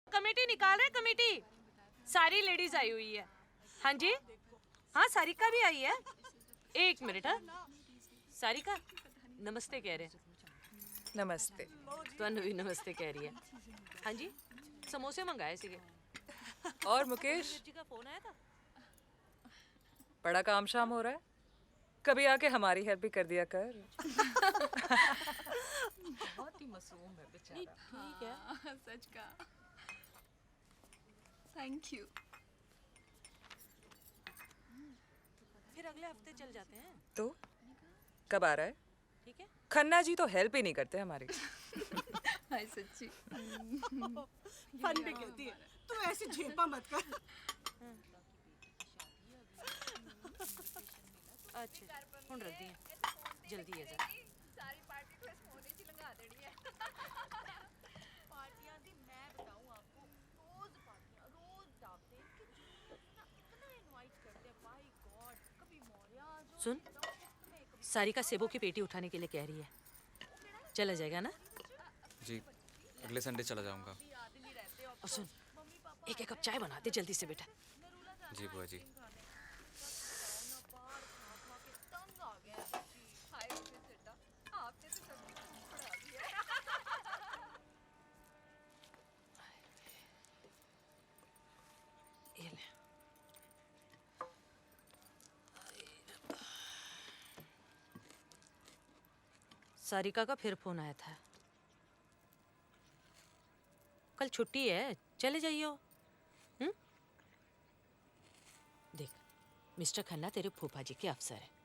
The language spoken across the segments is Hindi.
कमेटी निकाल रहे कमेटी। सारी लेडीज आई हुई है। हाँ जी, हाँ सारिका भी आई है। एक मिनट। हाँ सारिका नमस्ते कह रहे हैं। नमस्ते। ਤੁਹਾਨੂੰ भी नमस्ते कह रही है। हाँ जी, समोसे मंगाए सीगे। और मुकेश, जी का फोन आया था। बड़ा काम शाम हो रहा है, कभी आके हमारी हेल्प भी कर दिया कर। बहुत ही मासूम है बेचारा। ठीक है। सच का। Thank you. फिर अगले हफ्ते चल जाते हैं। तो कब आ रहा है? ठीक है। खन्ना जी तो हेल्प ही नहीं करते हमारी। हाय सच्ची। फन भी कहती है, तू ऐसे झेपा मत कर। अच्छा ਹੁਣ ਰੱਖਦੀ ਹਾਂ, ਜਲਦੀ ਹੈ ਜ਼ਰਾ। सारी पार्टी तो इस फोन ही लगा देनी है। पार्टियां दी मैं बताऊं आपको, रोज पार्टियां रोज डालते हैं कि ना इतना इनवाइट करते हैं। बाय गॉड, कभी मौर्या आ जाओ, सुन, सारिका सेबो की पेटी उठाने के लिए कह रही है। चला जाएगा ना? जी अगले संडे चला जाऊंगा। और सुन, एक कप चाय बना दे जल्दी से बेटा। जी बुआ जी। तंग आ गया। हाय बेटा, आपने तो सब्जी पड़ा दी है। ये ले। सारिका का फिर फोन आया था। कल छुट्टी है, चले जाइयो। देख, मिस्टर खन्ना तेरे फूफा जी के अफसर है।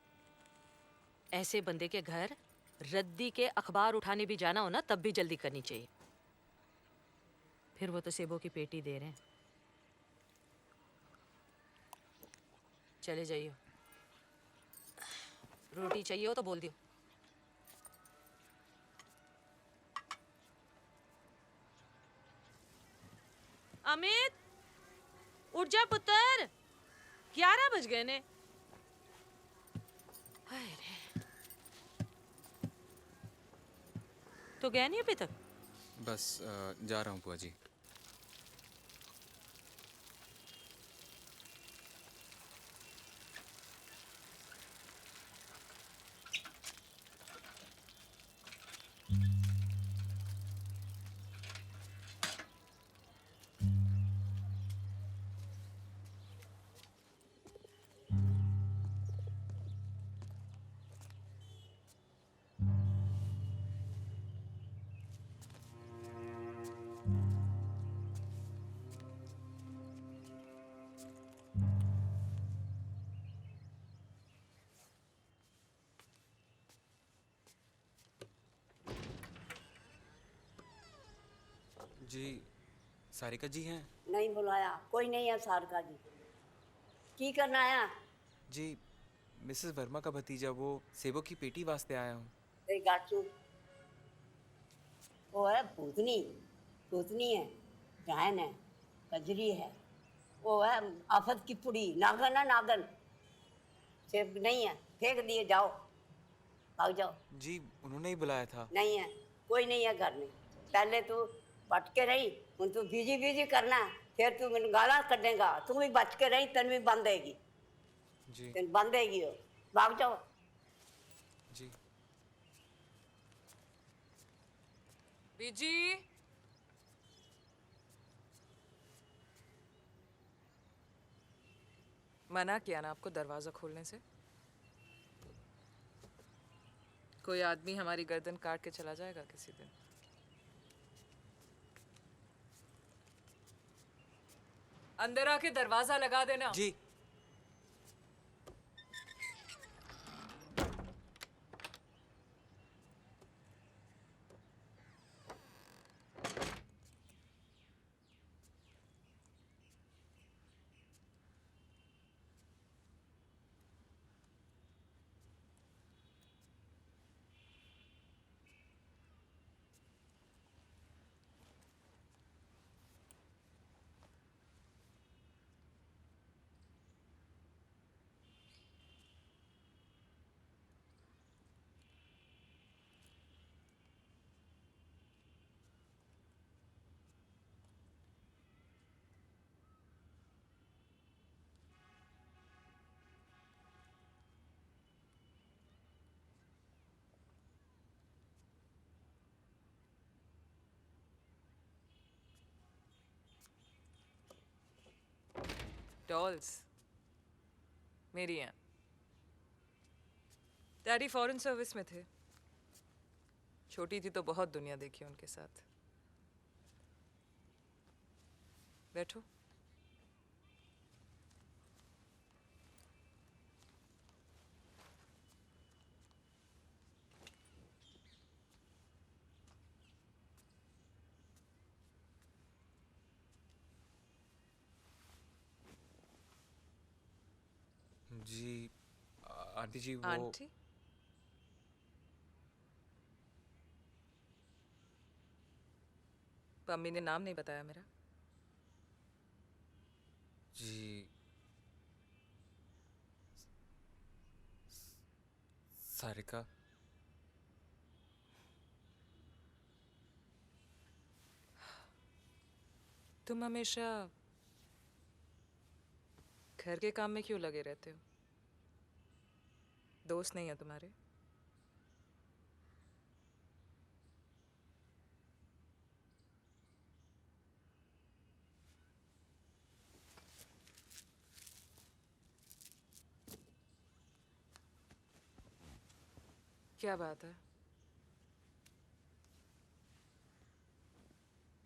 ऐसे बंदे के घर रद्दी के अखबार उठाने भी जाना हो ना, तब भी जल्दी करनी चाहिए। फिर वो तो सेबों की पेटी दे रहे हैं। चले जाइयो। रोटी चाहिए हो तो बोल दियो। अमित उठ जा पुत्र, 11 बज गए ने। हाय रे, तो गया नहीं अभी तक? बस जा रहा हूँ बुआ जी। जी सारिका जी हैं? नहीं बुलाया, कोई नहीं है सारिका जी। की करना आया? जी मिसेस वर्मा का भतीजा, वो सेबों की पेटी वास्ते आया हूँ। तेरी गाचू वो है भूतनी, भूतनी है, डायन है, कजरी है, वो है आफत की पुड़ी, नागन है नागन। सेब नहीं है, फेंक दिए, जाओ भाग जाओ। जी उन्होंने ही बुलाया था। नहीं है, कोई नहीं है घर में। पहले तू बच के रही, हूँ तू बिजी बिजी करना, फिर तू मैंने गाला कटेगा। तू भी बच के रही, तेन भी बंद देगी, जी तेन बंद देगी। वो भाग जाओ। जी। बीजी, मना किया ना आपको दरवाजा खोलने से। कोई आदमी हमारी गर्दन काट के चला जाएगा किसी दिन। अंदर आके दरवाजा लगा देना। जी डॉल्स मेरी हैं। डैडी फॉरेन सर्विस में थे। छोटी थी तो बहुत दुनिया देखी उनके साथ। बैठो। जी आंटी जी वो आंटी? मम्मी ने नाम नहीं बताया मेरा। जी सारिका। तुम हमेशा घर के काम में क्यों लगे रहते हो? दोस्त नहीं है तुम्हारे? क्या बात है?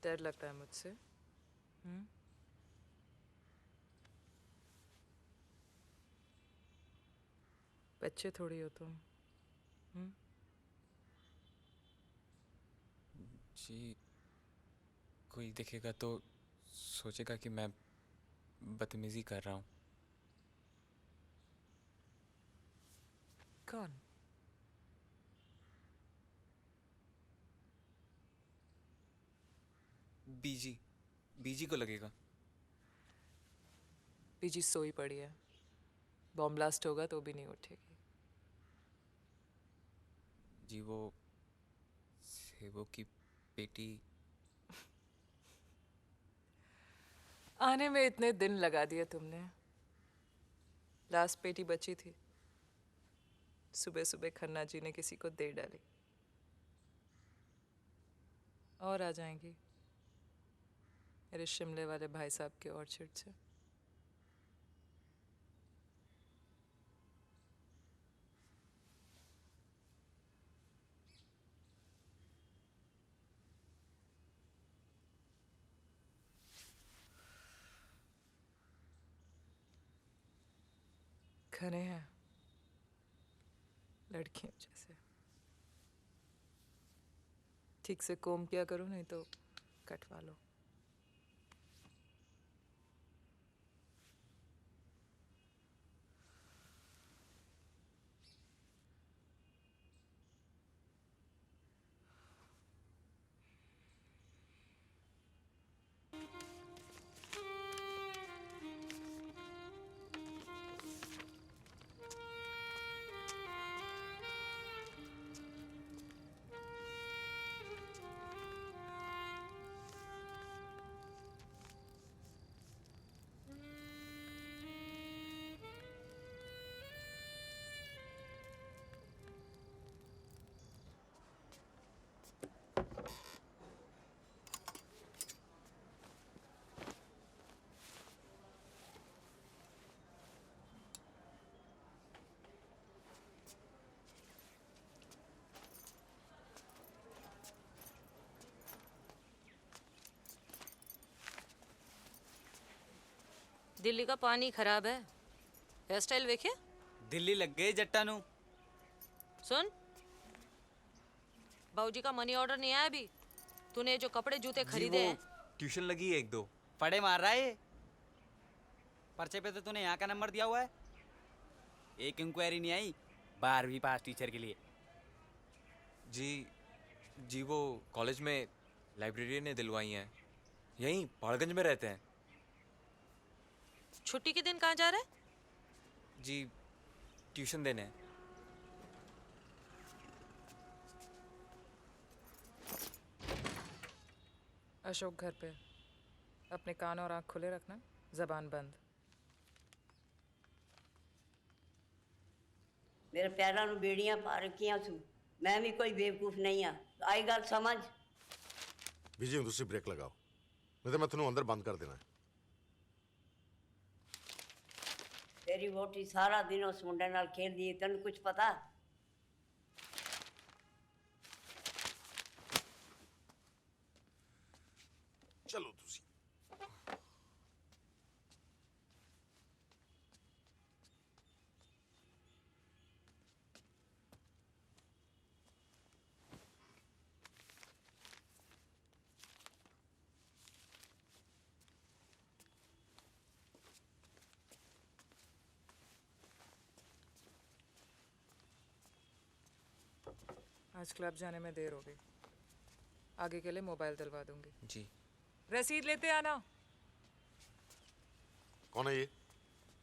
डर लगता है मुझसे? बच्चे थोड़ी हो तुम। जी कोई देखेगा तो सोचेगा कि मैं बदतमीजी कर रहा हूँ। कौन? बीजी बीजी को लगेगा। बीजी सोई पड़ी है। बॉम्ब ब्लास्ट होगा तो भी नहीं उठेगी। जी वो सेबो की बेटी। आने में इतने दिन लगा दिए तुमने। लास्ट पेटी बची थी। सुबह सुबह खन्ना जी ने किसी को दे डाली। और आ जाएंगी मेरे शिमले वाले भाई साहब के ऑर्चर्ड से। घने हैं लड़कियों जैसे। ठीक से कोम किया करो नहीं तो कटवा लो। दिल्ली का पानी खराब है। हेयर स्टाइल देखे? दिल्ली लग गए जट्टा नू। सुन, बाबूजी का मनी ऑर्डर नहीं आया अभी। तूने जो कपड़े जूते खरीदे हैं। ट्यूशन लगी है एक दो। फड़े मार रहा है ये। पर्चे पे तो तूने यहाँ का नंबर दिया हुआ है। एक इंक्वायरी नहीं आई 12वीं पास टीचर के लिए। जी वो कॉलेज में लाइब्रेरियन ने दिलवाई हैं। यहीं पहाड़गंज में रहते हैं। छुट्टी के दिन कहाँ जा रहे? जी ट्यूशन देने। अशोक घर पे। अपने कान और आँख खुले रखना, जबान बंद। मेरे पैरों में बेड़ियां पा रखियां सू। मैं भी कोई बेवकूफ नहीं हाँ। आई गल समझ। विजय तुम ब्रेक लगाओ नहीं तो मैं तुम्हें अंदर बंद कर देना है। तेरी वोटी सारा दिन उस मुंडे नाल खेलदी है, तेन कुछ पता? चलो तुसी। आज क्लब जाने में देर हो गई, आगे के लिए मोबाइल दिलवा दूंगी। जी। रसीद लेते आना। कौन है ये?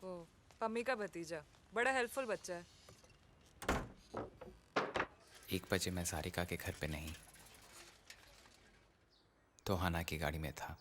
वो पम्मी का भतीजा, बड़ा हेल्पफुल बच्चा है। 1 बजे मैं सारिका के घर पे नहीं, तोहाना की गाड़ी में था।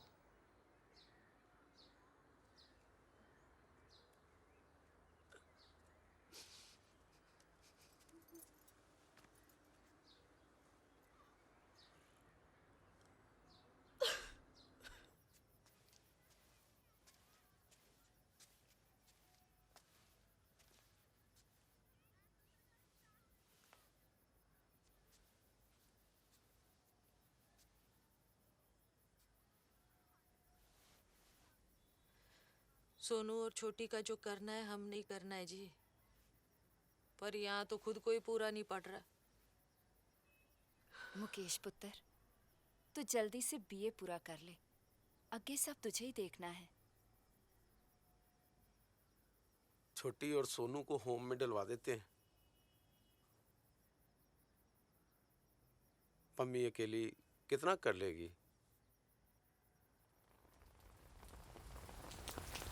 सोनू और छोटी का जो करना है हम नहीं करना है जी, पर यहाँ तो खुद को ही पूरा नहीं पड़ रहा। मुकेश पुत्र, तू जल्दी से बीए पूरा कर ले, आगे सब तुझे ही देखना है। छोटी और सोनू को होम में डलवा देते हैं। पम्मी अकेली कितना कर लेगी?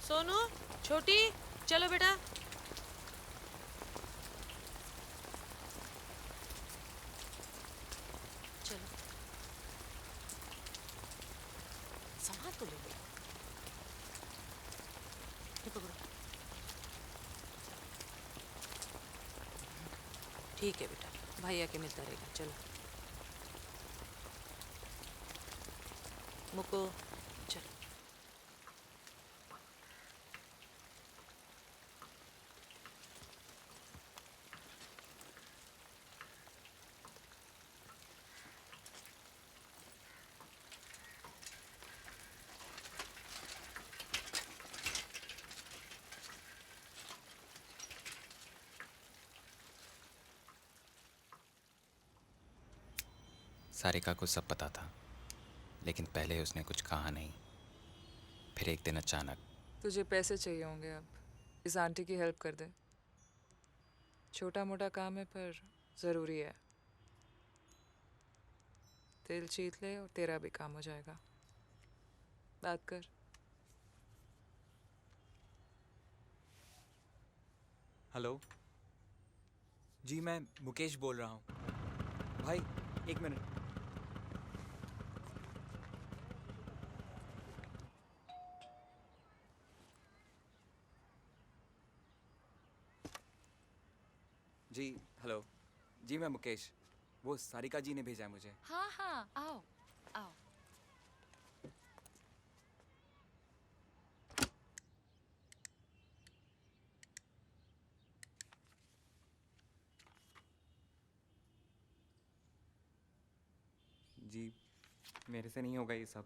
सोनू, छोटी, चलो बेटा। चलो, सामान तो ले लो। ये पकड़ो। ठीक है बेटा, भैया के मिलता रहेगा। चलो मुको, चलो। सारिका को सब पता था, लेकिन पहले उसने कुछ कहा नहीं। फिर एक दिन अचानक। तुझे पैसे चाहिए होंगे, अब इस आंटी की हेल्प कर दे। छोटा मोटा काम है पर ज़रूरी है। तेल चीत ले और तेरा भी काम हो जाएगा। बात कर। हेलो जी, मैं मुकेश बोल रहा हूँ। भाई 1 मिनट। जी हेलो जी, मैं मुकेश। वो सारिका जी ने भेजा है मुझे। हाँ हाँ, आओ आओ। जी मेरे से नहीं होगा ये सब।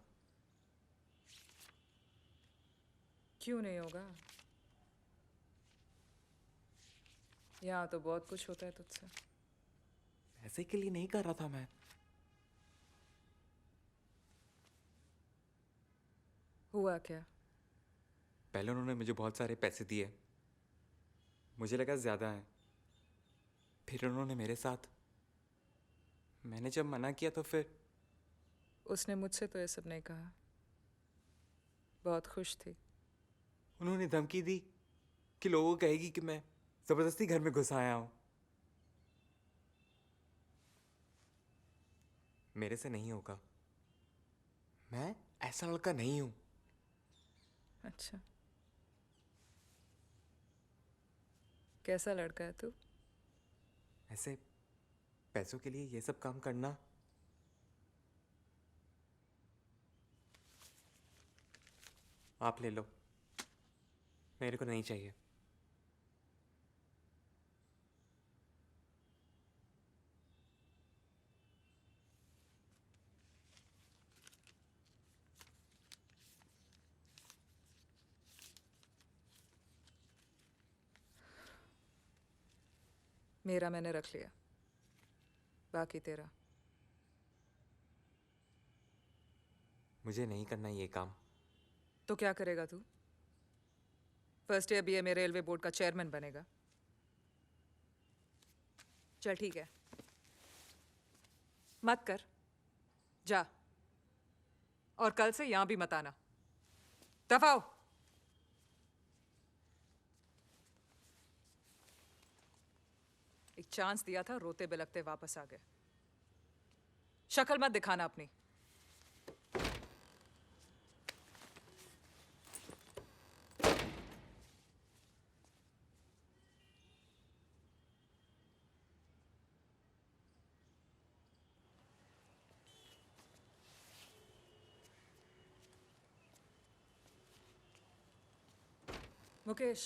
क्यों नहीं होगा? यहाँ तो बहुत कुछ होता है तुझसे। पैसे के लिए नहीं कर रहा था मैं। हुआ क्या? पहले उन्होंने मुझे बहुत सारे पैसे दिए, मुझे लगा ज़्यादा है। फिर उन्होंने मेरे साथ, मैंने जब मना किया तो फिर। उसने मुझसे तो ये सब नहीं कहा। बहुत खुश थी। उन्होंने धमकी दी कि लोगों को कहेगी कि मैं ज़बरदस्ती घर में घुस आया हूँ। मेरे से नहीं होगा, मैं ऐसा लड़का नहीं हूँ। अच्छा, कैसा लड़का है तू? ऐसे पैसों के लिए ये सब काम करना। आप ले लो, मेरे को नहीं चाहिए। मेरा मैंने रख लिया, बाकी तेरा। मुझे नहीं करना ये काम। तो क्या करेगा तू? फर्स्ट ईयर बीए में रेलवे बोर्ड का चेयरमैन बनेगा? चल ठीक है, मत कर, जा। और कल से यहां भी मत आना। दफा हो। एक चांस दिया था, रोते बिलखते वापस आ गए। शक्ल मत दिखाना अपनी। मुकेश,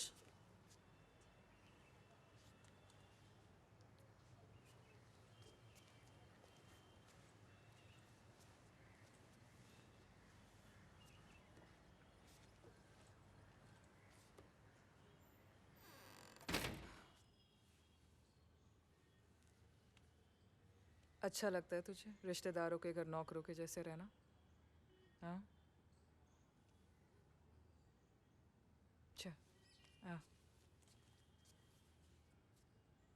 अच्छा लगता है तुझे रिश्तेदारों के घर नौकरों के जैसे रहना? हाँ, अच्छा, हाँ।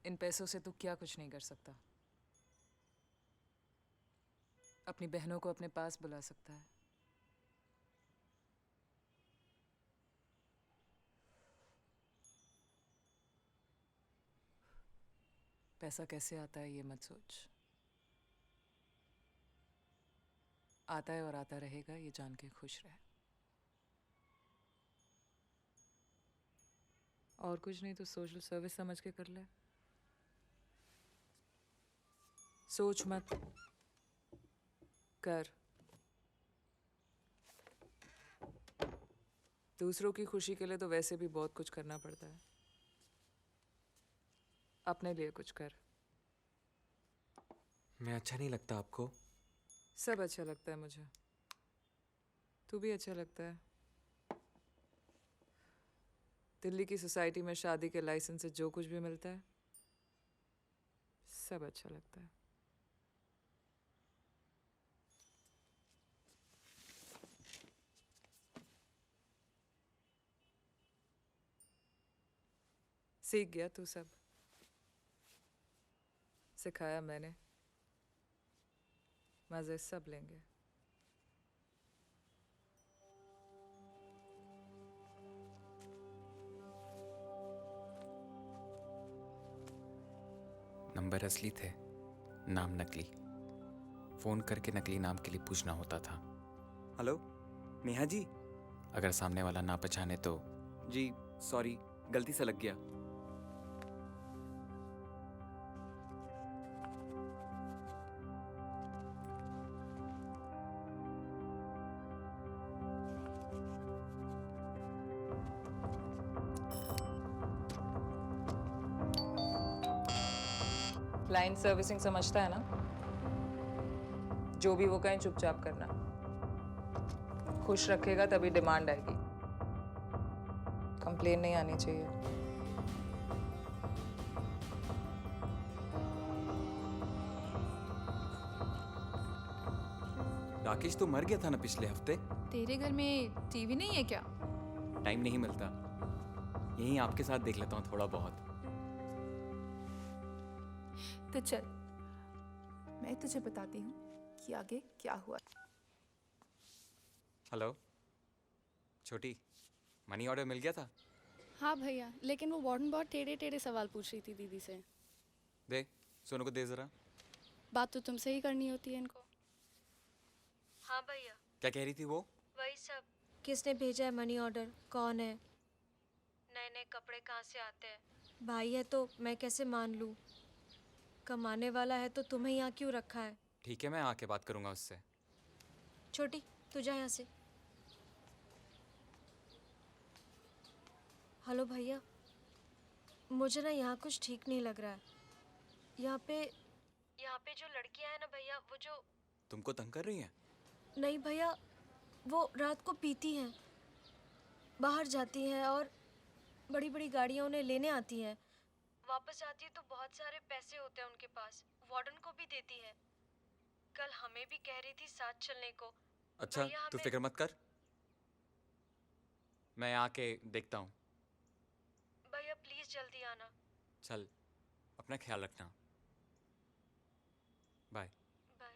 इन पैसों से तू क्या कुछ नहीं कर सकता। अपनी बहनों को अपने पास बुला सकता है। पैसा कैसे आता है ये मत सोच, आता है और आता रहेगा, ये जान के खुश रह। और कुछ नहीं तो सोशल सर्विस समझ के कर ले। सोच मत, कर। दूसरों की खुशी के लिए तो वैसे भी बहुत कुछ करना पड़ता है, अपने लिए कुछ कर। मैं अच्छा नहीं लगता आपको? सब अच्छा लगता है मुझे, तू भी अच्छा लगता है। दिल्ली की सोसाइटी में शादी के लाइसेंस से जो कुछ भी मिलता है सब अच्छा लगता है। सीख गया तू सब, सिखाया मैंने, मजे सब लेंगे। नंबर असली थे, नाम नकली। फोन करके नकली नाम के लिए पूछना होता था। हेलो नेहा जी। अगर सामने वाला ना पहचाने तो जी सॉरी, गलती से लग गया। क्लाइंट सर्विसिंग समझता है ना? जो भी वो कहें चुपचाप करना। खुश रखेगा तभी डिमांड आएगी, कंप्लेन नहीं आनी चाहिए। राकेश तो मर गया था ना पिछले हफ्ते। तेरे घर में टीवी नहीं है क्या? टाइम नहीं मिलता, यहीं आपके साथ देख लेता हूँ थोड़ा बहुत। तो चल मैं तुझे बताती हूँ कि आगे क्या हुआ। हेलो छोटी, मनी ऑर्डर मिल गया था? हाँ भैया, लेकिन वो वार्डन बहुत टेढ़े टेढ़े सवाल पूछ रही थी दीदी से। दे, सोनू को दे जरा। बात तो तुमसे ही करनी होती है इनको। हाँ भैया। क्या कह रही थी वो? वही सब, किसने भेजा है मनी ऑर्डर, कौन है, नए नए कपड़े कहाँ से आते हैं, भाई है तो मैं कैसे मान लूँ, कमाने वाला है तो तुम्हें यहाँ क्यों रखा है। ठीक है, मैं आके बात करूंगा उससे। छोटी तू जा यहाँ से। हेलो भैया, मुझे ना यहाँ कुछ ठीक नहीं लग रहा है। यहाँ पे जो लड़कियाँ हैं ना भैया, वो जो तुमको तंग कर रही हैं? नहीं भैया, वो रात को पीती हैं, बाहर जाती हैं और बड़ी बड़ी गाड़ियाँ उन्हें लेने आती हैं। वापस आती है तो बहुत सारे पैसे होते हैं उनके पास, वार्डन को भी देती है। कल हमें भी कह रही थी साथ चलने को। अच्छा भैया तू हमें फिक्र मत कर, मैं आके देखता हूँ। भैया प्लीज जल्दी आना। चल, अपना ख्याल रखना। बाय। बाय।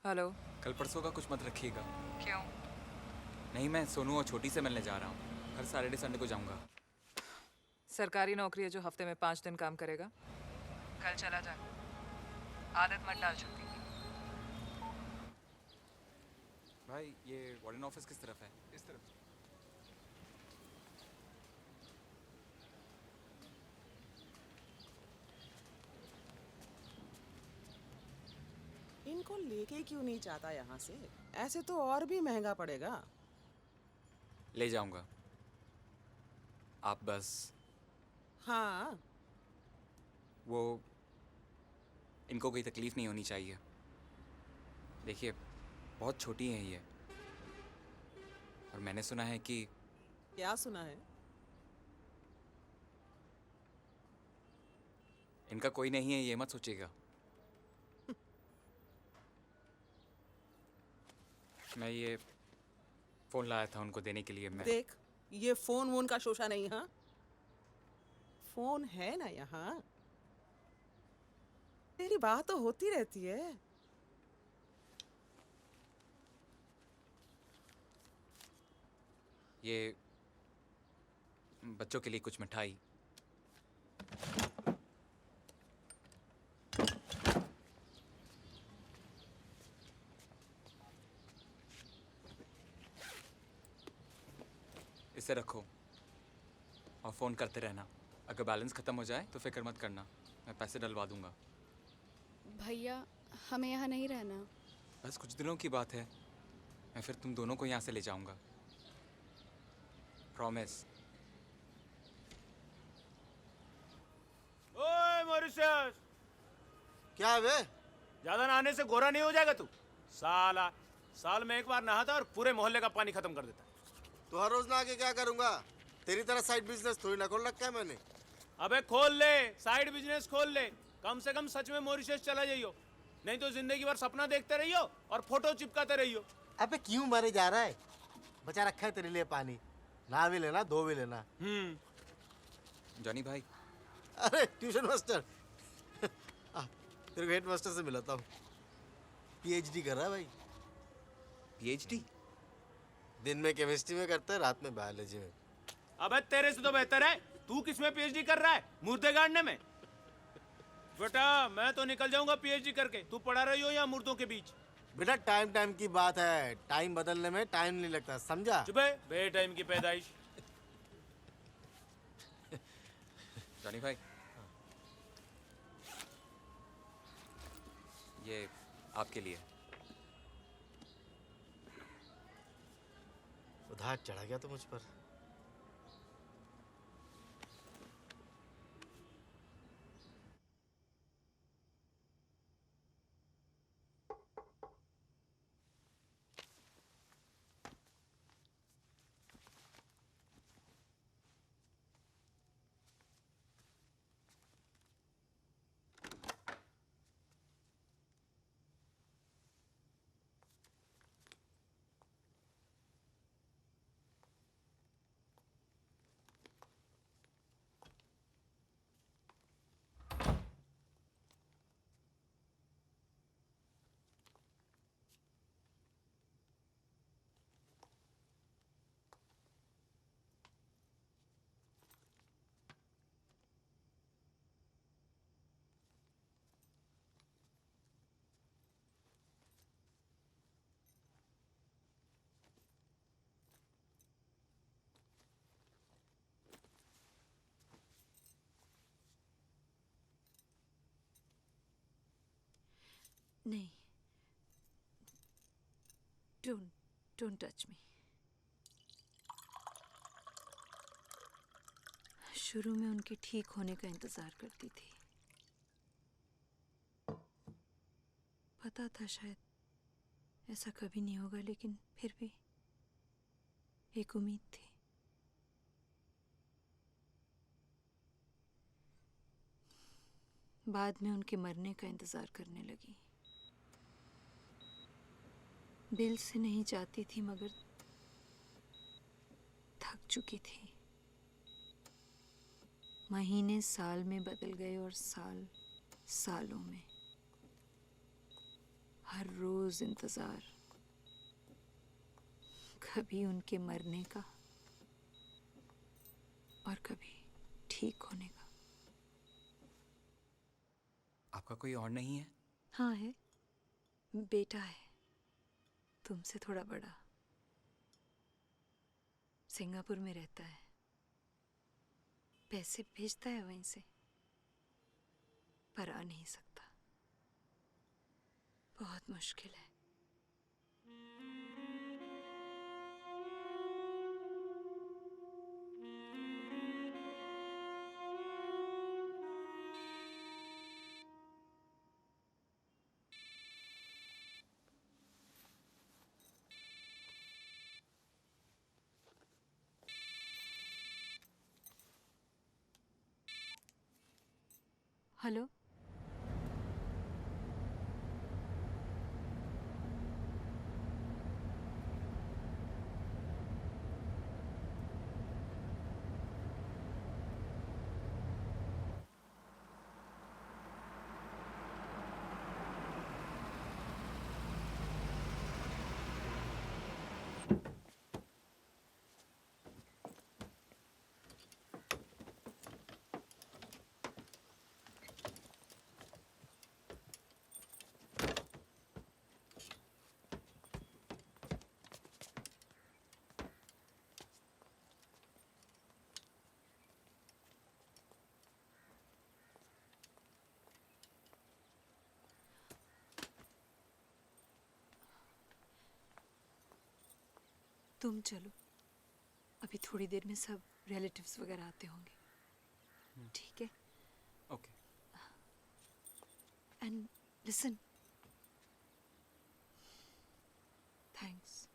हेलो। कल परसों का कुछ मत रखिएगा। क्यों? नहीं, मैं सोनू और छोटी से मिलने जा रहा हूँ। हर सैटरडे संडे को जाऊँगा। सरकारी नौकरी है जो हफ्ते में 5 दिन काम करेगा। कल चला जा, आदत मत डाल छुट्टी की। भाई ये वार्डन ऑफिस किस तरफ है? इस तरफ। इनको लेके क्यों नहीं जाता यहाँ से? ऐसे तो और भी महंगा पड़ेगा। ले जाऊँगा, आप बस। हाँ, वो इनको कोई तकलीफ नहीं होनी चाहिए। देखिए बहुत छोटी हैं ये, और मैंने सुना है कि क्या सुना है? इनका कोई नहीं है, ये मत सोचिएगा। मैं ये फोन लाया था उनको देने के लिए। मैं देख, ये फोन वोन का शोशा नहीं। हाँ, फोन है ना यहाँ। तेरी बात तो होती रहती है। ये बच्चों के लिए कुछ मिठाई। इसे रखो और फ़ोन करते रहना। अगर बैलेंस ख़त्म हो जाए तो फिक्र मत करना, मैं पैसे डलवा दूंगा। भैया हमें यहाँ नहीं रहना। बस कुछ दिनों की बात है, मैं फिर तुम दोनों को यहाँ से ले जाऊंगा, प्रॉमिस। ओए मॉरिशस, क्या है बे? ज्यादा नहाने से गोरा नहीं हो जाएगा तू? साला साल में एक बार नहाता और पूरे मोहल्ले का पानी खत्म कर देता। तो हर रोज नहा के क्या करूंगा? तेरी तरह साइड बिजनेस थोड़ी ना खोल रखा है मैंने। अबे खोल ले, साइड बिजनेस खोल ले। कम से कम सच में मॉरिशस चला जाइयो, नहीं तो जिंदगी भर सपना देखते रहियो और फोटो चिपकाते रहियो। अबे क्यों मरे जा रहा है? बचा रखा है तेरे लिए पानी, नहा भी लेना, धो भी लेना। जॉनी भाई। अरे ट्यूशन मास्टर। तेरे को हेड मास्टर से मिलाता हूँ। पीएचडी कर रहा है भाई। पीएचडी? दिन में केमिस्ट्री में करता है, रात में बायोलॉजी में। अबे तेरे से तो बेहतर है, तू किसमें पीएचडी कर रहा है? मुर्दे गाड़ने में। बेटा मैं तो निकल जाऊंगा पीएचडी करके, तू पड़ा रही हो या मुर्दों के बीच? बेटा टाइम टाइम की बात है, टाइम बदलने में टाइम नहीं लगता, समझा? चुप है, बे टाइम की पैदाइश। जॉनी भाई, ये आपके लिए। उधार चढ़ा गया तो मुझ पर। नहीं, डोंट टच मी। शुरू में उनके ठीक होने का इंतज़ार करती थी। पता था शायद ऐसा कभी नहीं होगा, लेकिन फिर भी एक उम्मीद थी। बाद में उनके मरने का इंतज़ार करने लगी। दिल से नहीं चाहती थी, मगर थक चुकी थी। महीने साल में बदल गए और साल सालों में। हर रोज इंतजार, कभी उनके मरने का और कभी ठीक होने का। आपका कोई और नहीं है? हाँ है, बेटा है, तुमसे थोड़ा बड़ा। सिंगापुर में रहता है, पैसे भेजता है वहीं से, पर आ नहीं सकता। बहुत मुश्किल है। हेलो, तुम चलो, अभी थोड़ी देर में सब रिलेटिव्स वगैरह आते होंगे। ठीक है? ओके। And listen, thanks.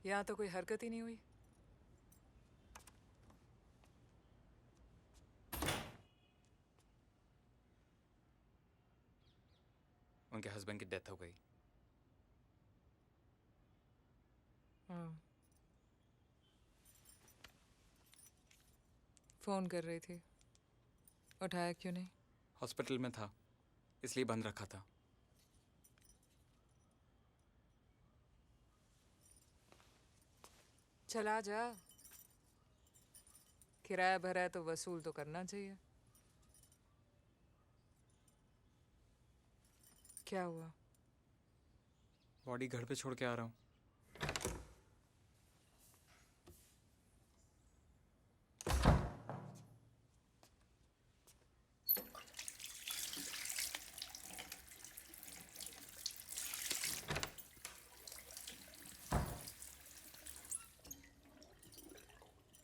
यहाँ तो कोई हरकत ही नहीं हुई। उनके हस्बैंड की डेथ हो गई। फोन कर रही थी, उठाया क्यों नहीं? हॉस्पिटल में था, इसलिए बंद रखा था। चला जा, किराया भरा है तो वसूल तो करना चाहिए। क्या हुआ? बॉडी घर पे छोड़ के आ रहा हूँ।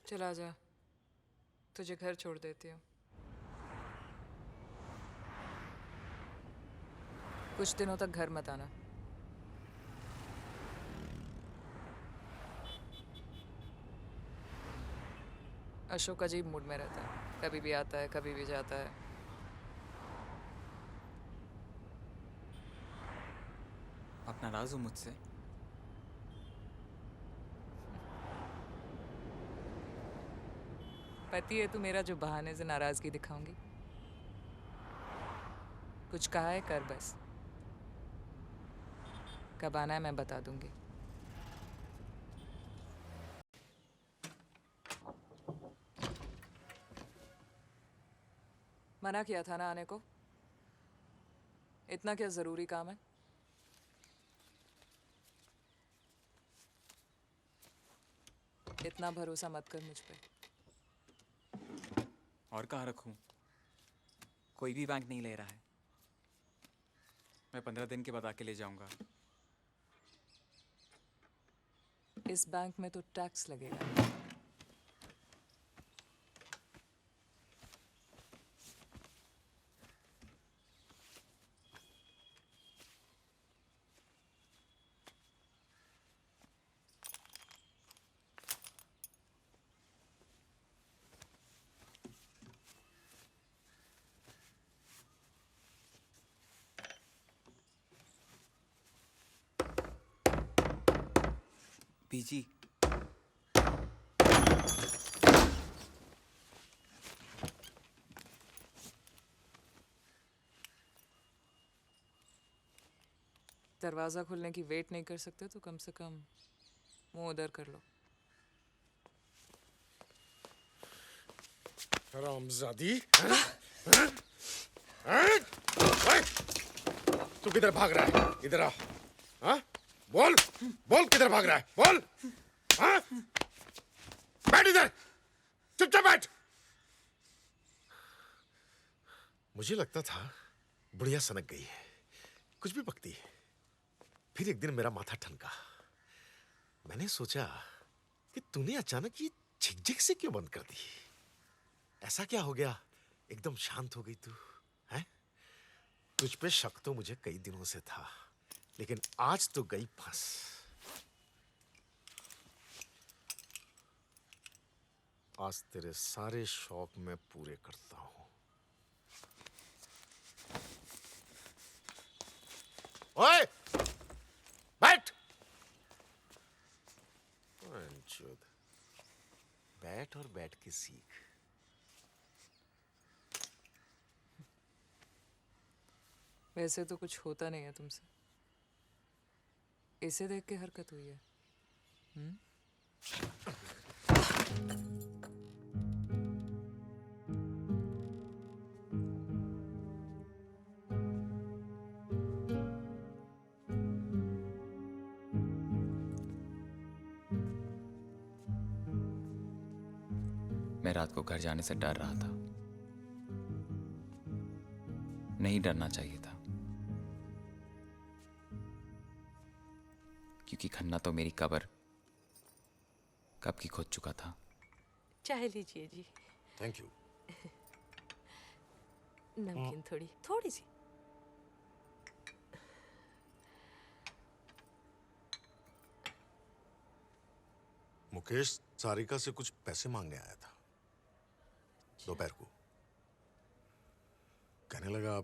चला जा, तुझे घर छोड़ देती हूँ। कुछ दिनों तक घर मत आना। अशोक अजीब मूड में रहता है, कभी भी आता है कभी भी जाता है। आप नाराज हो मुझसे? पति है तू मेरा, जो बहाने से नाराजगी दिखाऊंगी? कुछ कहा है कर बस। कब आना है मैं बता दूंगी। मना किया था ना आने को? इतना क्या जरूरी काम है? इतना भरोसा मत कर मुझ पे। और कहाँ रखूं? कोई भी बैंक नहीं ले रहा है। मैं 15 दिन के बाद आके ले जाऊंगा। इस बैंक में तो टैक्स लगेगा। बीजी, दरवाजा खुलने की वेट नहीं कर सकते तो कम से कम मुंह उधर कर लो। हरामजादी। तू किधर भाग रहा है? इधर आ। हाँ? बोल बोल, किधर भाग रहा है? बोल। हाँ? बैठ इधर, चुपचाप बैठ। मुझे लगता था बुढ़िया सनक गई है, कुछ भी बकती है। फिर एक दिन मेरा माथा ठनका। मैंने सोचा कि तूने अचानक ये झिकझिक से क्यों बंद कर दी? ऐसा क्या हो गया? एकदम शांत हो गई तू, हैं? तुझ पे शक तो मुझे कई दिनों से था, लेकिन आज तो गई फंस। आज तेरे सारे शौक मैं पूरे करता हूं। ओए, बैठ। अंचुद, बैठ और बैठ के सीख। वैसे तो कुछ होता नहीं है तुमसे, इसे देख के हरकत हुई है। मैं रात को घर जाने से डर रहा था। नहीं डरना चाहिए था, क्योंकि खन्ना तो मेरी कब्र कब की खोद चुका था। चाय लीजिए जी। Thank you. नमकीन थोड़ी थोड़ी सी। मुकेश सारिका से कुछ पैसे मांगने आया था दोपहर को। कहने लगा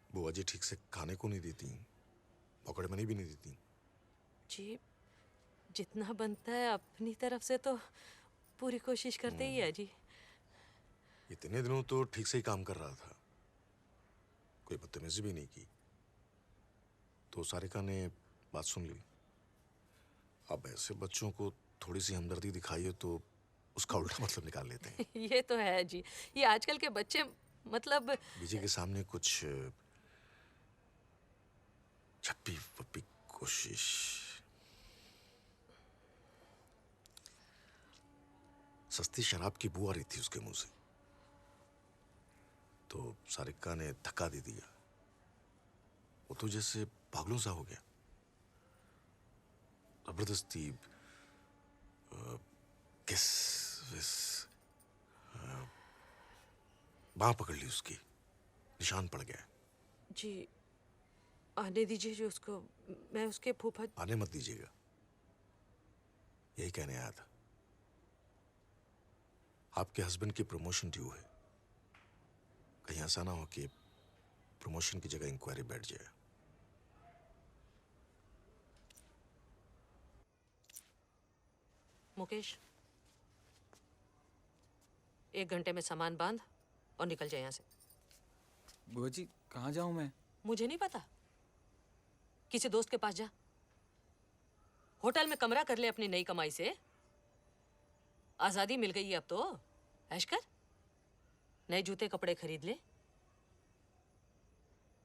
बुआ जी ठीक से खाने को नहीं देती, पकड़ मनी भी नहीं देती। जी, जितना बनता है अपनी तरफ से तो पूरी कोशिश करते ही है जी। इतने दिनों तो ठीक से ही काम कर रहा था, कोई बदतमीजी भी नहीं की। तो सारिका ने बात सुन ली। अब ऐसे बच्चों को थोड़ी सी हमदर्दी दिखाइए तो उसका उल्टा मतलब निकाल लेते हैं। ये तो है जी, ये आजकल के बच्चे मतलब। बीजी के सामने कुछ छप्पी वप्पी कोशिश। सस्ती शराब की बू आ रही थी उसके मुंह से, तो सारिका ने धक्का दे दिया। वो तो जैसे पागलों सा हो गया। जबरदस्ती किस विस बांह पकड़ ली उसकी, निशान पड़ गया। जी आने दीजिए जी उसको, मैं उसके फूफा। आने मत दीजिएगा, यही कहने आया था। आपके हस्बैंड की प्रमोशन ड्यू है, कहीं ऐसा ना हो कि प्रमोशन की जगह इंक्वायरी बैठ जाए। मुकेश, 1 घंटे में सामान बांध और निकल जाए यहाँ से। बुआ जी कहाँ जाऊँ मैं? मुझे नहीं पता, किसी दोस्त के पास जा। होटल में कमरा कर ले अपनी नई कमाई से। आजादी मिल गई है अब तो, ऐश कर। नए जूते कपड़े खरीद ले।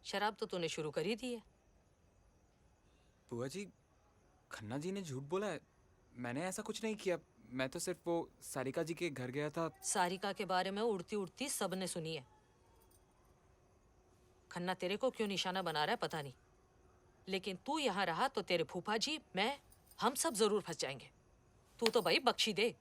शराब तो तूने शुरू कर ही दी है। बुआ जी, खन्ना जी ने झूठ बोला है, मैंने ऐसा कुछ नहीं किया। मैं तो सिर्फ वो सारिका जी के घर गया था। सारिका के बारे में उड़ती उड़ती सबने सुनी है। खन्ना तेरे को क्यों निशाना बना रहा है पता नहीं, लेकिन तू यहाँ रहा तो तेरे फूफा जी, मैं, हम सब जरूर फंस जाएंगे। तू तो भाई बख्शी दे।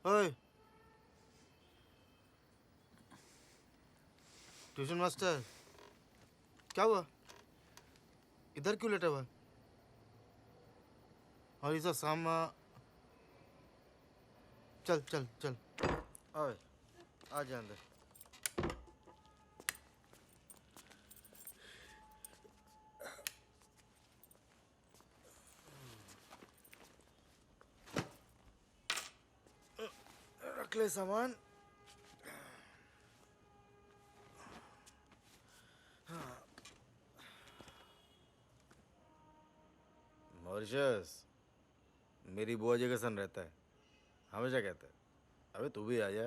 ओए ट्यूशन मास्टर, क्या हुआ? इधर क्यों लेटा हुआ? और इस सामा, चल चल चल, ओए आ जा अंदर। रख ले सामान। मॉरिशस, मेरी बुआ जी का सन रहता है, हमेशा कहता है अबे तू भी आ जा।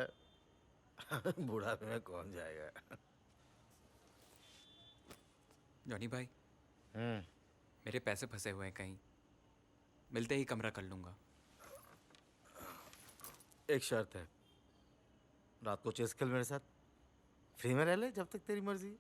बुढ़ापे में कौन जाएगा? जॉनी भाई, मेरे पैसे फंसे हुए हैं कहीं, मिलते ही कमरा कर लूंगा। एक शर्त है, रात को चेस खेल मेरे साथ, फ्री में रह ले जब तक तेरी मर्जी।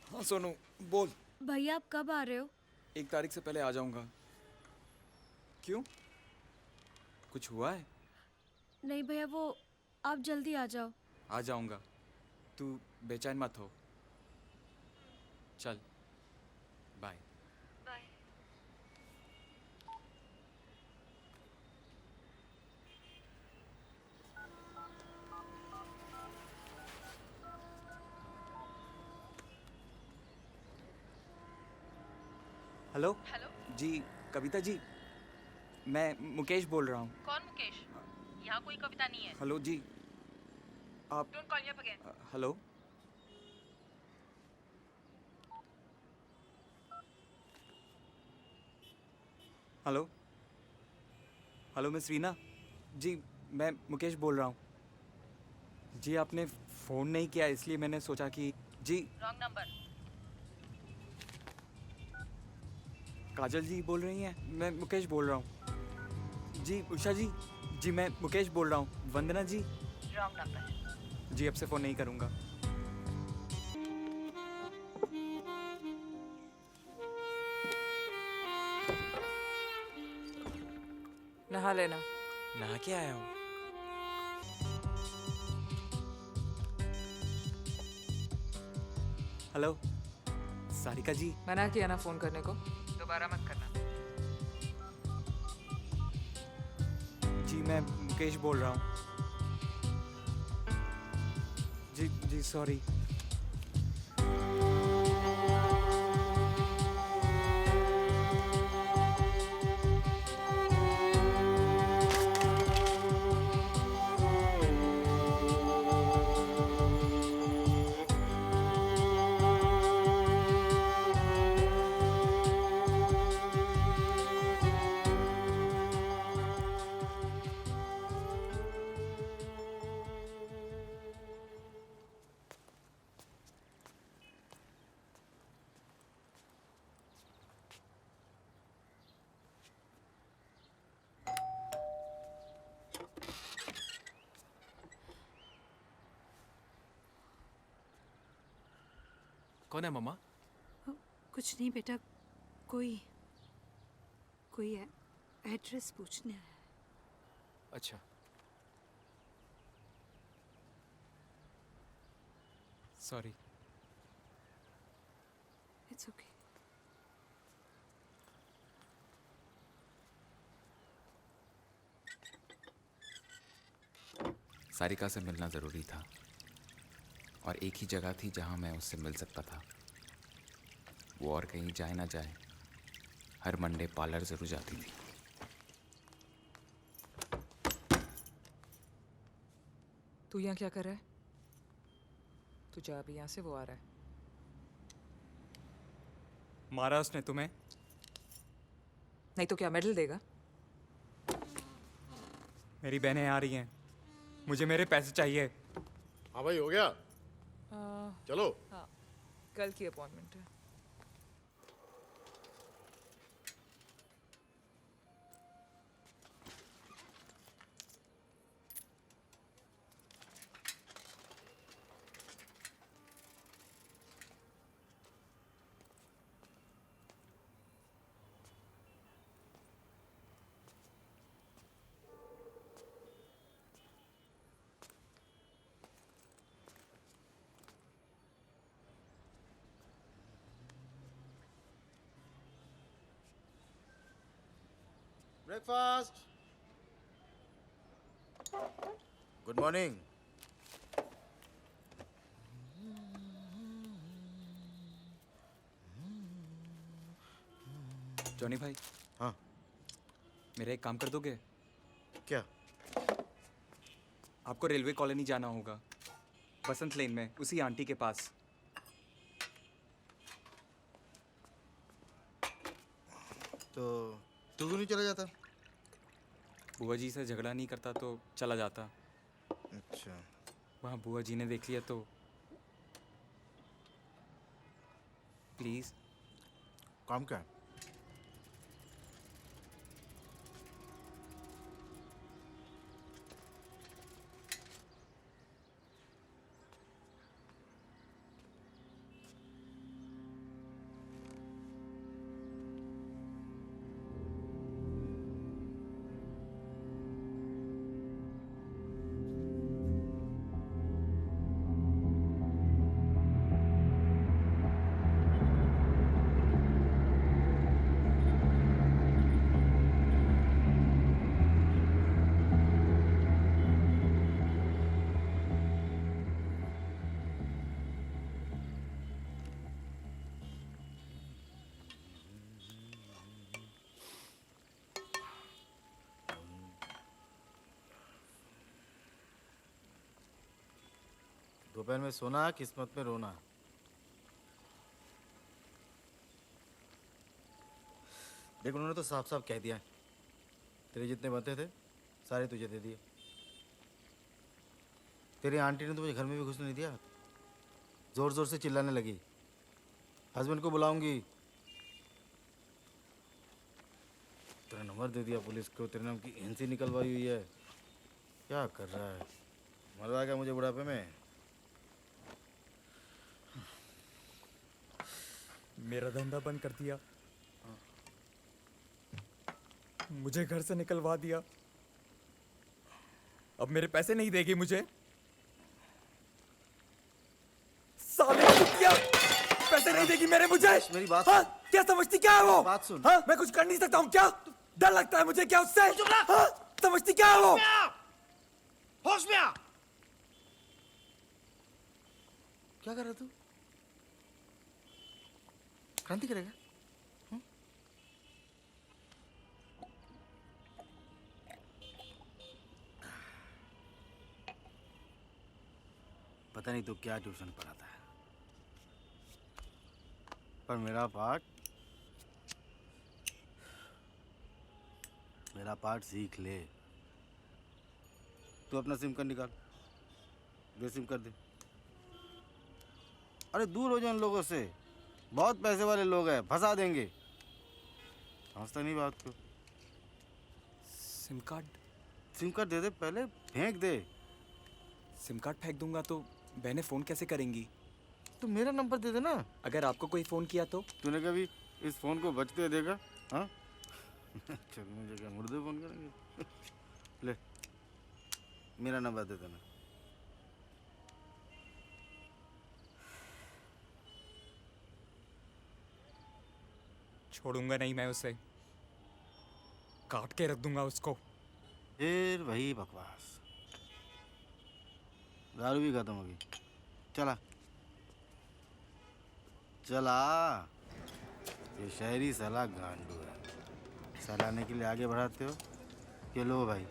हाँ सोनू बोल। भैया आप कब आ रहे हो? 1 तारीख से पहले आ जाऊंगा। क्यों, कुछ हुआ है? नहीं भैया, वो आप जल्दी आ जाओ। आ जाऊंगा, तू बेचैन मत हो। चल बाय। बाय। हेलो। हेलो जी कविता जी, मैं मुकेश बोल रहा हूँ। कौन मुकेश? यहाँ कोई कविता नहीं है। हेलो जी, आप don't call me up again. Hello. Hello hello miss Reena ji, मैं मुकेश बोल रहा हूँ। जी आपने फ़ोन नहीं किया इसलिए मैंने सोचा कि जी। Wrong number. काजल जी बोल रही हैं? मैं मुकेश बोल रहा हूँ। जी उषा जी, जी मैं मुकेश बोल रहा हूँ। वंदना जी। Wrong number. जी अब से फ़ोन नहीं करूँगा। नहा लेना। नहा के आया हूँ। हेलो सारिका जी। मना किया ना फोन करने को, दोबारा मत करना। जी मैं मुकेश बोल रहा हूँ। जी जी सॉरी। कौन है मम्मा? कुछ नहीं बेटा, कोई कोई एड्रेस पूछने आया है। अच्छा। सॉरी। It's okay. सारिका से मिलना ज़रूरी था और एक ही जगह थी जहां मैं उससे मिल सकता था। वो और कहीं जाए ना जाए, हर मंडे पार्लर ज़रूर जाती थी। तू यहाँ क्या कर रहा है? तू जा अभी यहाँ से, वो आ रहा है। मारा उसने तुम्हें? नहीं तो क्या मेडल देगा? मेरी बहनें आ रही हैं, मुझे मेरे पैसे चाहिए। हाँ भाई, हो गया? चलो। हाँ, कल की अपॉइंटमेंट है। ब्रेकफास्ट। Good morning. जॉनी भाई। हाँ। मेरा एक काम कर दोगे? क्या? आपको रेलवे कॉलोनी जाना होगा, बसंत लेन में, उसी आंटी के पास। तो तू क्यों नहीं चला जाता? बुआ जी से झगड़ा नहीं करता तो चला जाता। अच्छा। वहाँ बुआ जी ने देख लिया तो प्लीज। काम क्या है? दोपहर में सोना, किस्मत में रोना। देख, उन्होंने तो साफ साफ कह दिया, तेरे जितने बनते थे सारे तुझे दे दिए। तेरी आंटी ने तो मुझे घर में भी घुसने नहीं दिया। जोर जोर से चिल्लाने लगी, हस्बैंड को बुलाऊंगी। तेरा नंबर दे दिया पुलिस को, तेरे नाम की एनसी निकलवाई हुई है। क्या कर रहा है? मरवा क्या मुझे बुढ़ापे में? मेरा धंधा बंद कर दिया, मुझे घर से निकलवा दिया। अब मेरे पैसे नहीं देगी मुझे। साले कुतिया, पैसे नहीं देगी मेरे मुझे। मेरी बात हाँ? क्या समझती क्या है वो? बात सुन। हाँ? मैं कुछ कर नहीं सकता हूँ क्या? डर लगता है मुझे क्या उससे? हाँ? समझती क्या है वो? होश में आ। क्या कर रहा तू? क्रांति करेगा? पता नहीं तू क्या ट्यूशन पढ़ाता है, पर मेरा पाठ सीख ले। तू अपना सिम कार्ड निकाल, दे सिम कार्ड दे। अरे दूर हो जाओ उन लोगों से, बहुत पैसे वाले लोग हैं, फंसा देंगे। समझता नहीं बात को। सिम कार्ड दे दे, पहले फेंक दे। सिम कार्ड फेंक दूंगा तो बहनें फोन कैसे करेंगी? तो मेरा नंबर दे देना। अगर आपको कोई फोन किया तो? तूने कभी इस फोन को बचते हुए देखा? हाँ चल, मुझे क्या मुर्दे फोन करेंगे? ले मेरा नंबर दे देना। छोड़ूंगा नहीं मैं उसे, काट के रख दूंगा उसको। फिर वही बकवास, दारू भी खत्म होगी। चला चला, ये शहरी सलाह गांडू है। सलाहने के लिए आगे बढ़ाते हो कि लो भाई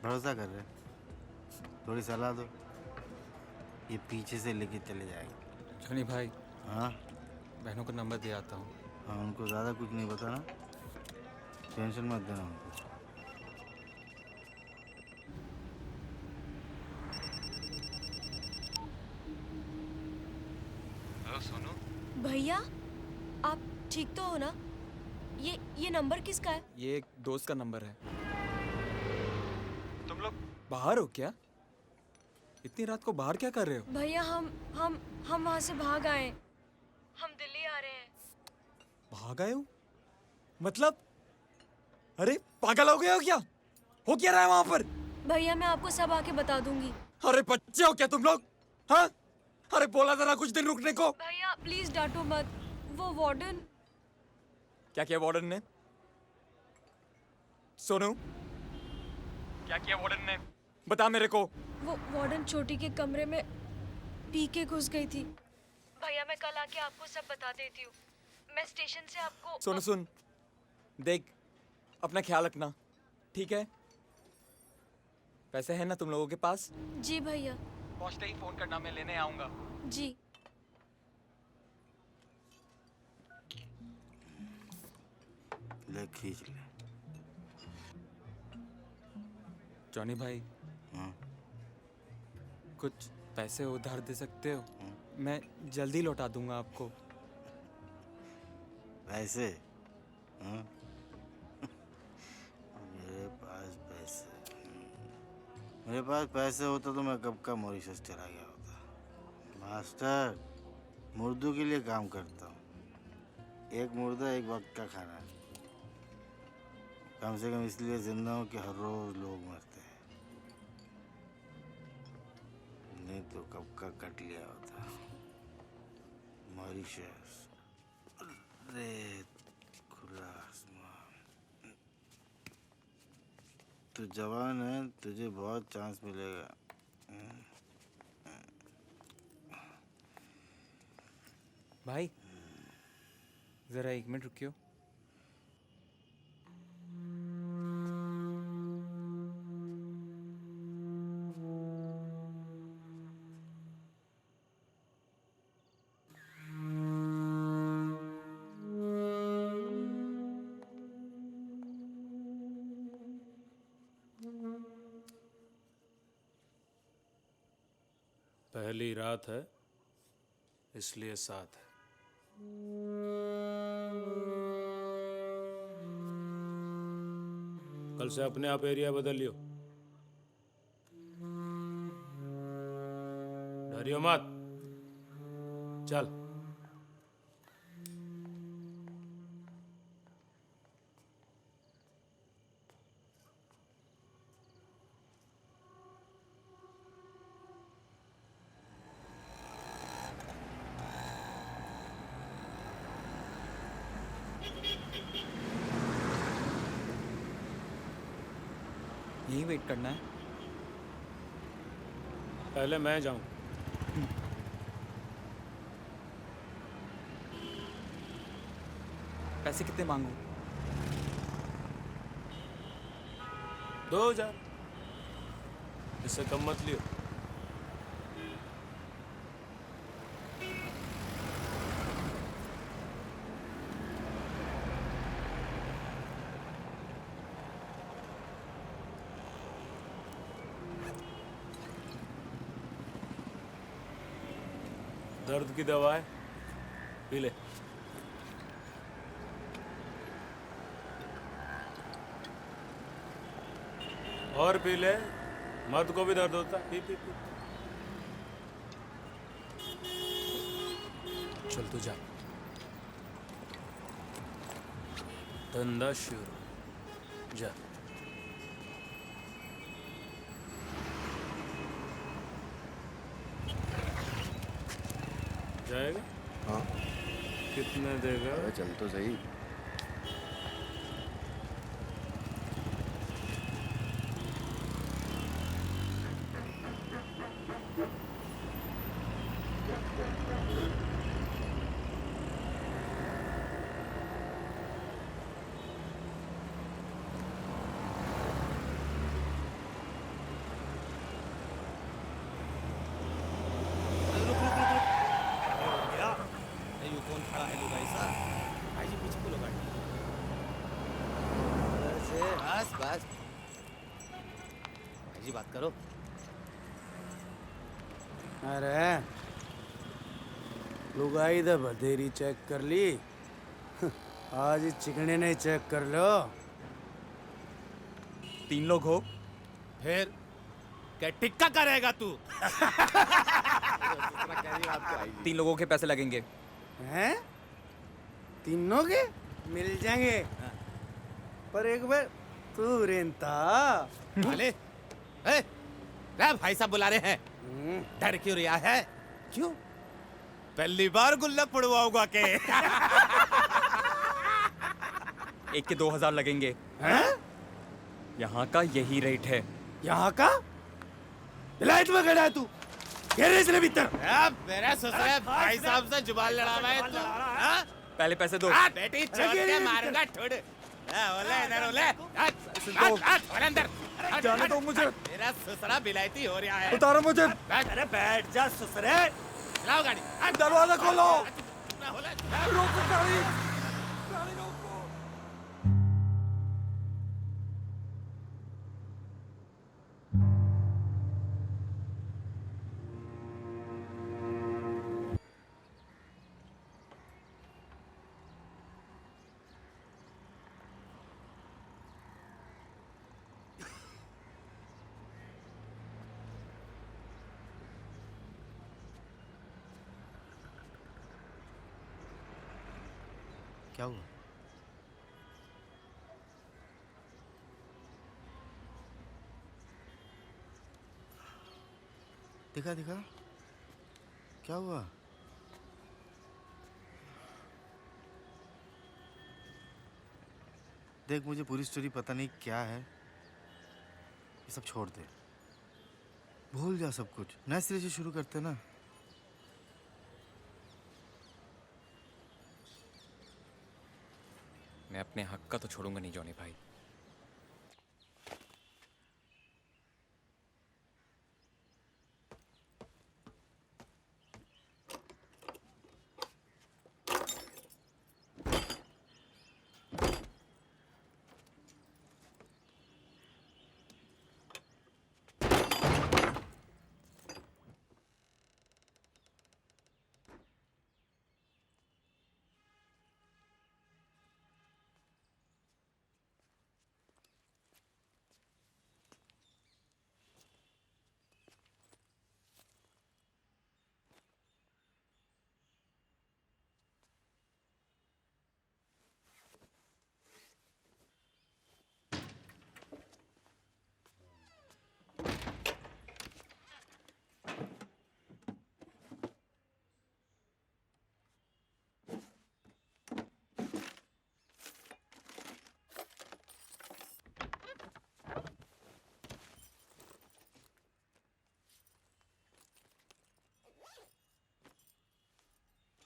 भरोसा कर रहे, थोड़ी सलाह दो, ये पीछे से लेके चले जाएंगे। जॉनी भाई। हाँ बहनों का नंबर दे आता हूँ। हाँ उनको ज़्यादा कुछ नहीं बताना, टेंशन मत देना उनको। हेलो सोनू। भैया आप ठीक तो हो ना? ये नंबर किसका है? ये एक दोस्त का नंबर है। तुम लोग बाहर हो क्या? इतनी रात को बाहर क्या कर रहे हो? भैया हम वहाँ से भाग आए, हम दिल्ली आ रहे हैं। भाग आए हो? मतलब? अरे पागल हो गए हो क्या? हो क्या रहा है वहां पर? भैया मैं आपको सब आके बता दूंगी। अरे बच्चे हो क्या तुम लोग? हाँ? अरे बोला था ना कुछ दिन रुकने को। भैया प्लीज डांटो मत, वो वार्डन। क्या किया वार्डन ने? सोनू क्या किया वार्डन ने? बता मेरे को। वो वार्डन छोटी के कमरे में पी के घुस गई थी। भैया मैं कल आके आपको सब बता देती हूँ। मैं स्टेशन से आपको। सोनू सुन, देख अपना ख्याल रखना, ठीक है? पैसे हैं ना तुम लोगों के पास? जी भैया। पहुंचते ही फोन करना, मैं लेने आऊंगा। जी। ले खींच ले। जॉनी भाई। हाँ? कुछ पैसे उधार दे सकते हो? मैं जल्दी लौटा दूंगा आपको। पैसे? हाँ? मेरे पास पैसे? मेरे पास पैसे होता तो मैं कब का मॉरिशस चला गया होता। मास्टर, मुर्दों के लिए काम करता हूँ। एक मुर्दा एक वक्त का खाना है। कम से कम इसलिए जिंदा हूँ कि हर रोज लोग मरते हैं, नहीं तो कब का कट लिया होता। मॉरिशस, रेत, खुला आसमान। तू जवान है, तुझे बहुत चांस मिलेगा। भाई जरा 1 मिनट रुकियो। पहली रात है इसलिए साथ है। कल से अपने आप एरिया बदल लियो, डरियो मत। चल। यहीं वेट करना है? पहले मैं जाऊं। पैसे कितने मांगू? 2000, इससे कम मत लियो। दर्द की दवा है, पी ले। और पी ले, मर्द को भी दर्द होता है। P P P. चल तू जा, धंधा शुरू, जा। जाएगा? हाँ। कितने देगा? अरे चल तो सही। बस बस भाई जी बात करो। अरे लुगाई तो बतेरी चेक कर ली, आज ही चिकने ने चेक कर लो। 3 लोग हो, फिर क्या टिक्का करेगा तू? 3 लोगों के पैसे लगेंगे। हैं? तीनों के मिल जाएंगे, पर एक बार तू रेंता। अले, भाई साहब बुला रहे हैं। डर क्यों रिया है? क्यों? पहली बार गुल्लक पड़वाऊंगा के। 1 के 2000 लगेंगे। हैं? यहाँ का यही रेट है। यहाँ का? विलायत में खड़ा है तू, घेरे इसने भीतर। मेरा ससुर भाई साहब से जुबान लड़ावा है तू? हाँ? पहले पैसे दो। बेटी चोट के मारूंगा ठुड। ओले इधर ओले। ओले अंदर। जाने दो मुझे। मेरा ससुरा बिलायती हो रहा है। उतारो मुझे। अरे बैठ जा ससुरे। चलाओ गाड़ी। दरवाजा खोलो। रोको गाड़ी। क्या हुआ? दिखा दिखा, क्या हुआ? देख मुझे पूरी स्टोरी पता नहीं क्या है, ये सब छोड़ दे, भूल जा सब कुछ, नए सिरे से शुरू करते ना। मैं अपने हक का तो छोड़ूंगा नहीं जॉनी भाई।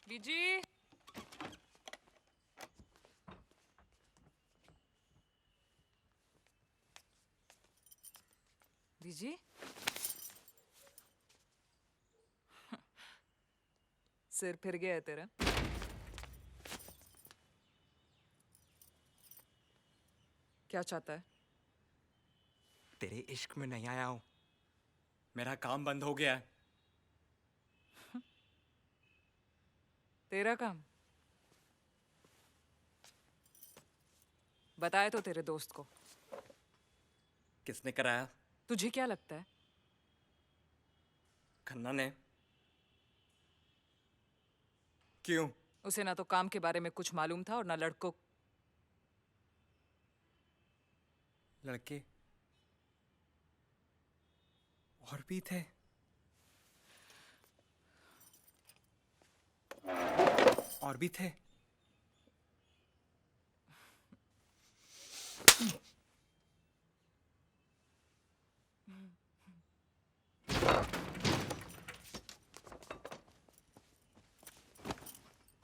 बीजी, बीजी, सिर फिर गया है तेरा? क्या चाहता है? तेरे इश्क में नहीं आया हूं, मेरा काम बंद हो गया है। तेरा काम? बताए तो तेरे दोस्त को। किसने कराया? तुझे क्या लगता है? खन्ना ने। क्यों? उसे ना तो काम के बारे में कुछ मालूम था और ना लड़कों। लड़के और भी थे? और भी थे?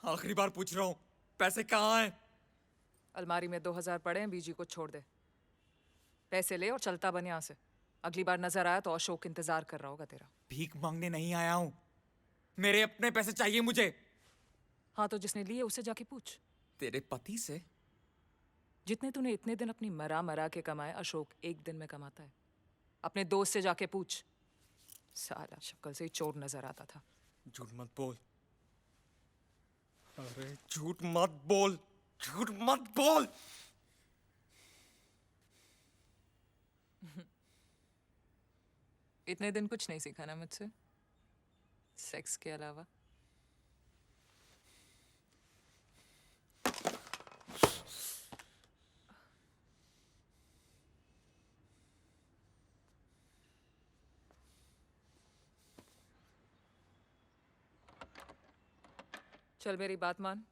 आखिरी बार पूछ रहा हूं, पैसे कहाँ हैं? अलमारी में 2000 पड़े हैं, बीजी को छोड़ दे। पैसे ले और चलता बन यहाँ से। अगली बार नजर आया तो अशोक इंतजार कर रहा होगा तेरा। भीख मांगने नहीं आया हूं, मेरे अपने पैसे चाहिए मुझे। हाँ तो जिसने लिए उसे जाके पूछ। तेरे पति से? जितने तूने इतने दिन अपनी मरा मरा के कमाए, अशोक एक दिन में कमाता है। अपने दोस्त से जाके पूछ। साला शक्ल से ही चोर नजर आता था। झूठ मत बोल। अरे झूठ मत बोल, झूठ मत बोल। इतने दिन कुछ नहीं सीखा ना मुझसे, सेक्स के अलावा। चल मेरी बात मान,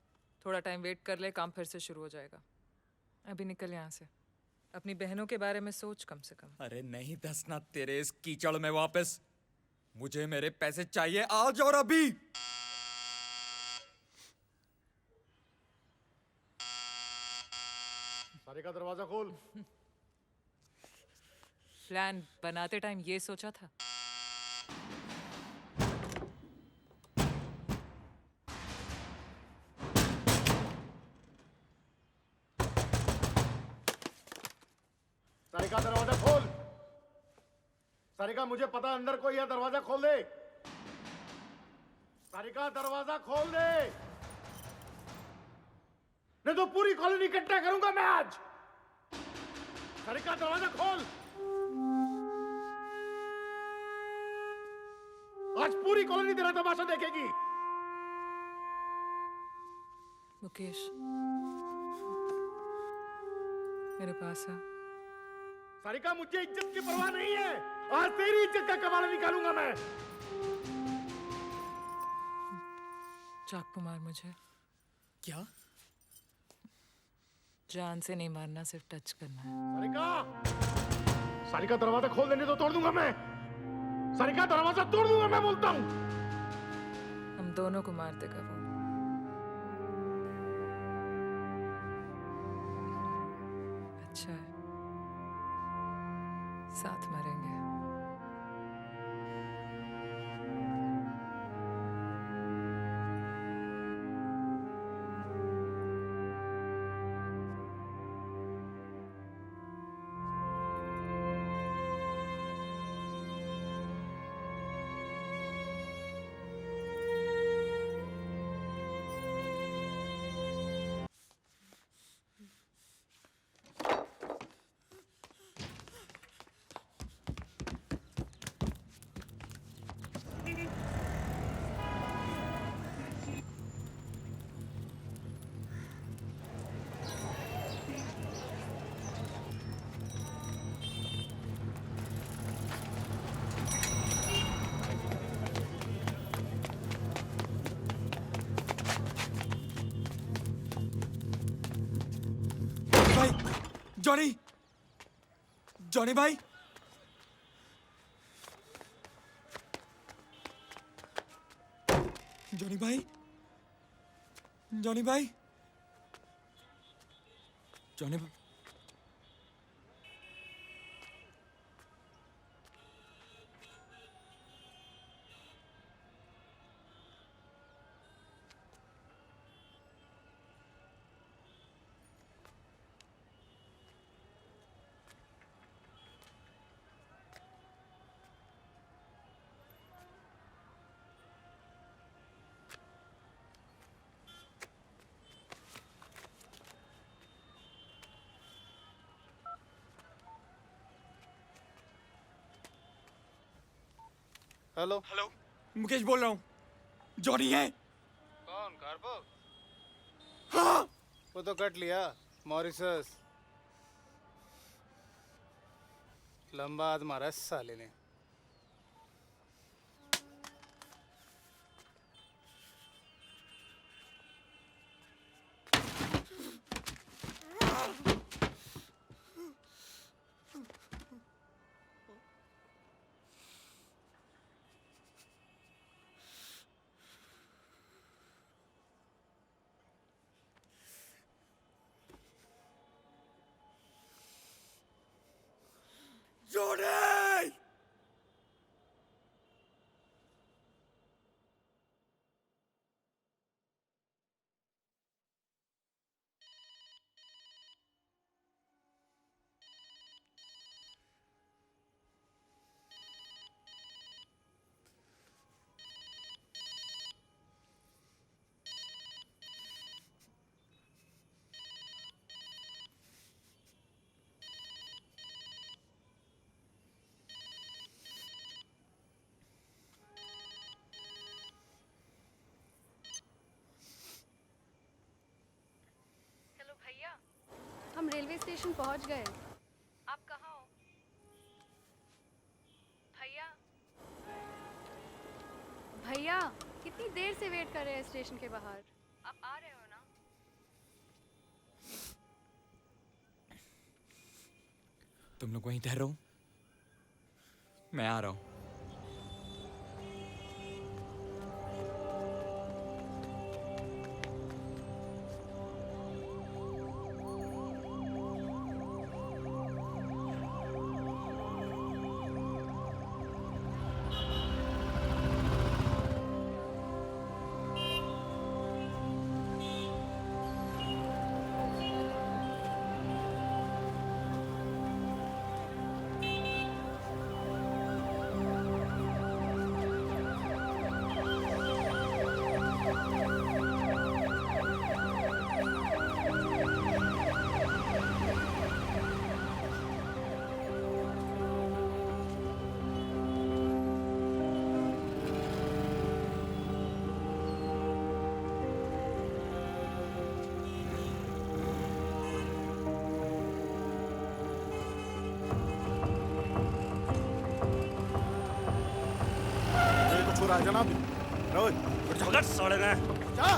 थोड़ा टाइम वेट कर ले, काम फिर से शुरू हो जाएगा। अभी निकल यहाँ से। अपनी बहनों के बारे में सोच कम से कम। अरे नहीं धसना तेरे इस कीचड़ में वापस। मुझे मेरे पैसे चाहिए आज और अभी। सारे का दरवाजा खोल। प्लान बनाते टाइम ये सोचा था। सारिका दरवाजा खोल। सारिका मुझे पता अंदर कोई है, दरवाजा खोल दे। सारिका दरवाजा खोल दे, नहीं तो पूरी कॉलोनी इकट्ठा करूंगा मैं आज। सारिका दरवाजा खोल। आज पूरी कॉलोनी तेरा तमाशा देखेगी। मुकेश मेरे पास आ। सारिका मुझे इज्जत की परवाह नहीं है, आज तेरी इज्जत का कबाड़ा निकालूंगा मैं। चाकू मार मुझे। क्या? जान से नहीं मारना, सिर्फ टच करना है। सारिका, सारिका दरवाजा खोल देने तो तोड़ दूंगा मैं। सारिका दरवाजा तोड़ दूंगा मैं, बोलता हूँ। हम दोनों को मार देगा वो। अच्छा है, साथ मरेंगे। जॉनी, जॉनी भाई, जॉनी भाई, जॉनी भाई, जॉनी भाई। हेलो हेलो, मुकेश बोल रहा हूँ। जॉनी है? कौन कारपोक? हाँ वो तो कट लिया मॉरिसस। लंबा हाथ मारा साले ने। जोड़ी! हेलो भैया, हम रेलवे स्टेशन पहुंच गए। आप कहाँ हो? भैया, भैया कितनी देर से वेट कर रहे हैं स्टेशन के बाहर। आप आ रहे हो ना? तुम लोग वहीं ठहरो, मैं आ रहा हूँ। छोरा जनाब रोज झगड़ साले ने जा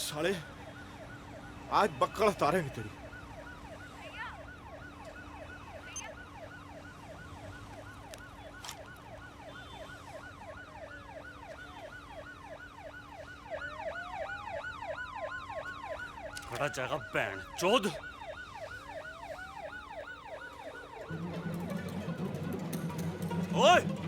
साले आज बक्कड़ तारेंगे तेरी। खड़ा जाएगा बैंड चोद। ओए